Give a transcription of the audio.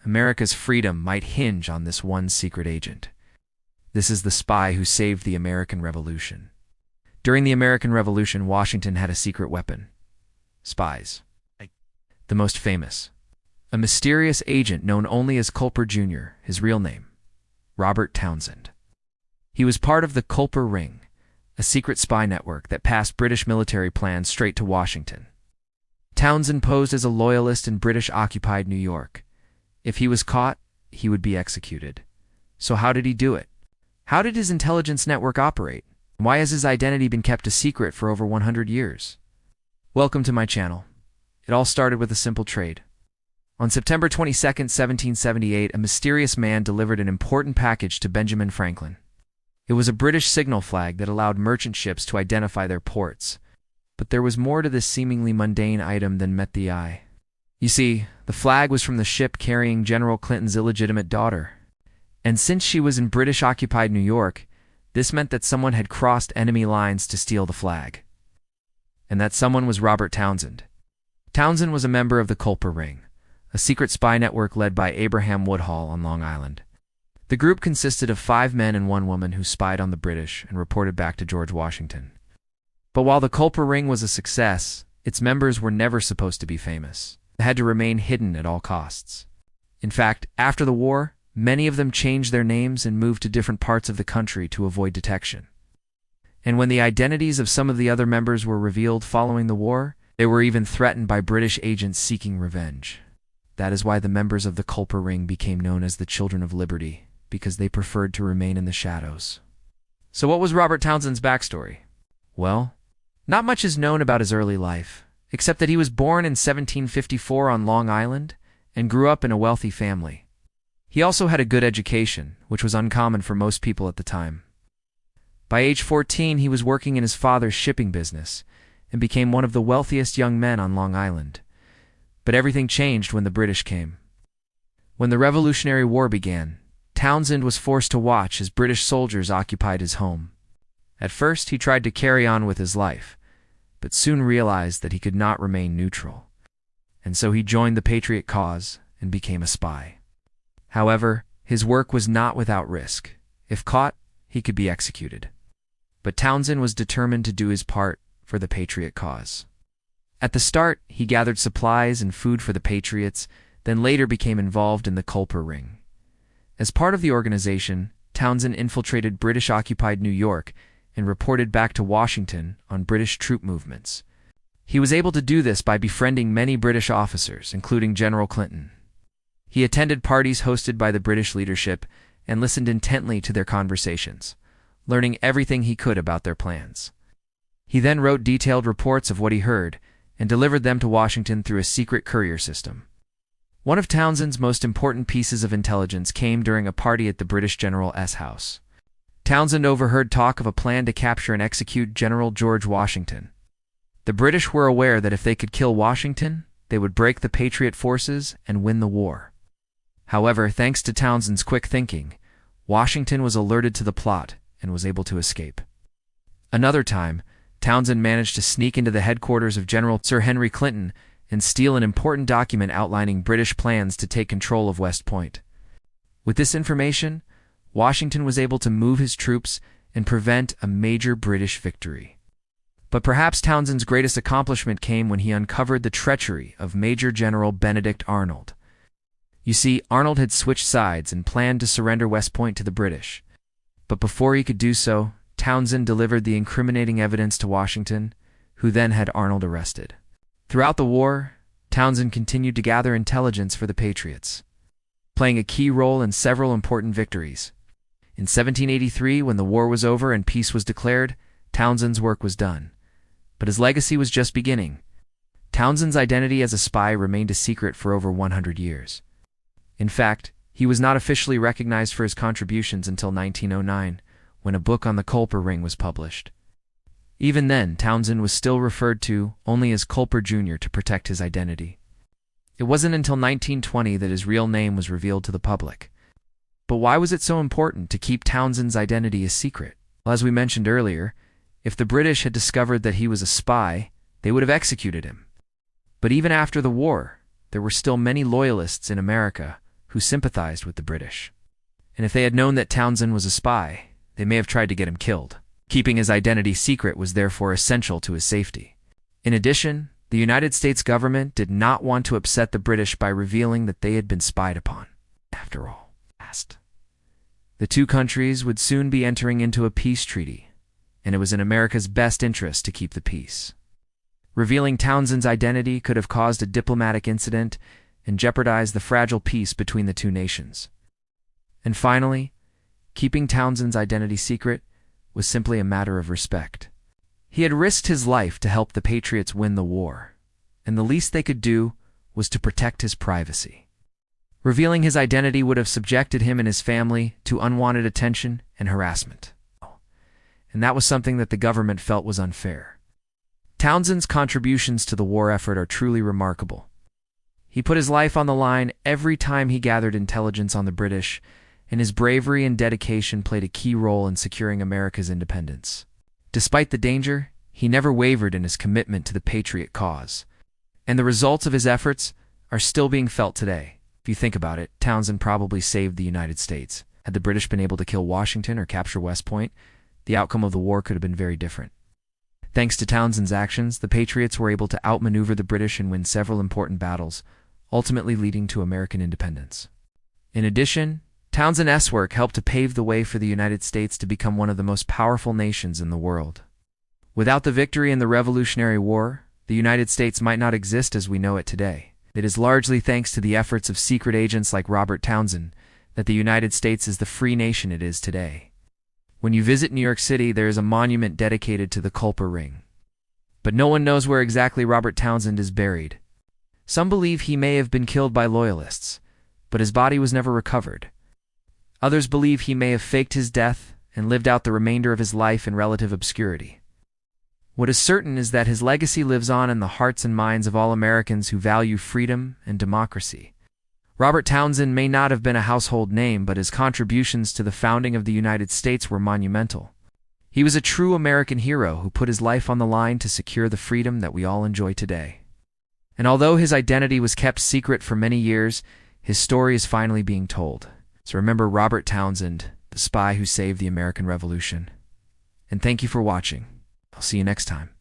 America's freedom might hinge on this one secret agent. This is the spy who saved the American Revolution. During the American Revolution, Washington had a secret weapon: spies. The most famous, a mysterious agent known only as Culper Jr., his real name, Robert Townsend. He was part of the Culper Ring, a secret spy network that passed British military plans straight to Washington. Townsend posed as a loyalist in British-occupied New York. If he was caught, he would be executed. So how did he do it? How did his intelligence network operate? Why has his identity been kept a secret for over 100 years? Welcome to my channel. It all started with a simple trade. On September 22, 1778, a mysterious man delivered an important package to Benjamin Franklin. It was a British signal flag that allowed merchant ships to identify their ports. But there was more to this seemingly mundane item than met the eye. You see, the flag was from the ship carrying General Clinton's illegitimate daughter. And since she was in British-occupied New York, this meant that someone had crossed enemy lines to steal the flag. And that someone was Robert Townsend. Townsend was a member of the Culper Ring, a secret spy network led by Abraham Woodhull on Long Island. The group consisted of 5 men and 1 woman who spied on the British and reported back to George Washington. But while the Culper Ring was a success, its members were never supposed to be famous. They had to remain hidden at all costs. In fact, after the war, many of them changed their names and moved to different parts of the country to avoid detection. And when the identities of some of the other members were revealed following the war, they were even threatened by British agents seeking revenge. That is why the members of the Culper Ring became known as the Children of Liberty, because they preferred to remain in the shadows. So what was Robert Townsend's backstory? Well, not much is known about his early life, except that he was born in 1754 on Long Island and grew up in a wealthy family. He also had a good education, which was uncommon for most people at the time. By age 14, he was working in his father's shipping business and became one of the wealthiest young men on Long Island. But everything changed when the British came. When the Revolutionary War began, Townsend was forced to watch as British soldiers occupied his home. At first, he tried to carry on with his life, but soon realized that he could not remain neutral. And so he joined the Patriot cause and became a spy. However, his work was not without risk. If caught, he could be executed. But Townsend was determined to do his part for the Patriot cause. At the start, he gathered supplies and food for the Patriots, then later became involved in the Culper Ring. As part of the organization, Townsend infiltrated British-occupied New York and reported back to Washington on British troop movements. He was able to do this by befriending many British officers, including General Clinton. He attended parties hosted by the British leadership and listened intently to their conversations, learning everything he could about their plans. He then wrote detailed reports of what he heard and delivered them to Washington through a secret courier system. One of Townsend's most important pieces of intelligence came during a party at the British General's house. Townsend overheard talk of a plan to capture and execute General George Washington. The British were aware that if they could kill Washington, they would break the Patriot forces and win the war. However, thanks to Townsend's quick thinking, Washington was alerted to the plot and was able to escape. Another time, Townsend managed to sneak into the headquarters of General Sir Henry Clinton and steal an important document outlining British plans to take control of West Point. With this information, Washington was able to move his troops and prevent a major British victory. But perhaps Townsend's greatest accomplishment came when he uncovered the treachery of Major General Benedict Arnold. You see, Arnold had switched sides and planned to surrender West Point to the British. But before he could do so, Townsend delivered the incriminating evidence to Washington, who then had Arnold arrested. Throughout the war, Townsend continued to gather intelligence for the Patriots, playing a key role in several important victories. In 1783, when the war was over and peace was declared, Townsend's work was done. But his legacy was just beginning. Townsend's identity as a spy remained a secret for over 100 years. In fact, he was not officially recognized for his contributions until 1909, when a book on the Culper Ring was published. Even then, Townsend was still referred to only as Culper Jr. to protect his identity. It wasn't until 1920 that his real name was revealed to the public. But why was it so important to keep Townsend's identity a secret? Well, as we mentioned earlier, if the British had discovered that he was a spy, they would have executed him. But even after the war, there were still many loyalists in America who sympathized with the British. And if they had known that Townsend was a spy, they may have tried to get him killed. Keeping his identity secret was therefore essential to his safety. In addition, the United States government did not want to upset the British by revealing that they had been spied upon. After all, the two countries would soon be entering into a peace treaty, and it was in America's best interest to keep the peace. Revealing Townsend's identity could have caused a diplomatic incident and jeopardized the fragile peace between the two nations. And finally, keeping Townsend's identity secret was simply a matter of respect. He had risked his life to help the Patriots win the war, and the least they could do was to protect his privacy. Revealing his identity would have subjected him and his family to unwanted attention and harassment. And that was something that the government felt was unfair. Townsend's contributions to the war effort are truly remarkable. He put his life on the line every time he gathered intelligence on the British, and his bravery and dedication played a key role in securing America's independence. Despite the danger, he never wavered in his commitment to the Patriot cause, and the results of his efforts are still being felt today. If you think about it, Townsend probably saved the United States. Had the British been able to kill Washington or capture West Point, the outcome of the war could have been very different. Thanks to Townsend's actions, the Patriots were able to outmaneuver the British and win several important battles, ultimately leading to American independence. In addition, Townsend's work helped to pave the way for the United States to become one of the most powerful nations in the world. Without the victory in the Revolutionary War, the United States might not exist as we know it today. It is largely thanks to the efforts of secret agents like Robert Townsend that the United States is the free nation it is today. When you visit New York City, there is a monument dedicated to the Culper Ring. But no one knows where exactly Robert Townsend is buried. Some believe he may have been killed by loyalists, but his body was never recovered. Others believe he may have faked his death and lived out the remainder of his life in relative obscurity. What is certain is that his legacy lives on in the hearts and minds of all Americans who value freedom and democracy. Robert Townsend may not have been a household name, but his contributions to the founding of the United States were monumental. He was a true American hero who put his life on the line to secure the freedom that we all enjoy today. And although his identity was kept secret for many years, his story is finally being told. So remember Robert Townsend, the spy who saved the American Revolution. And thank you for watching. I'll see you next time.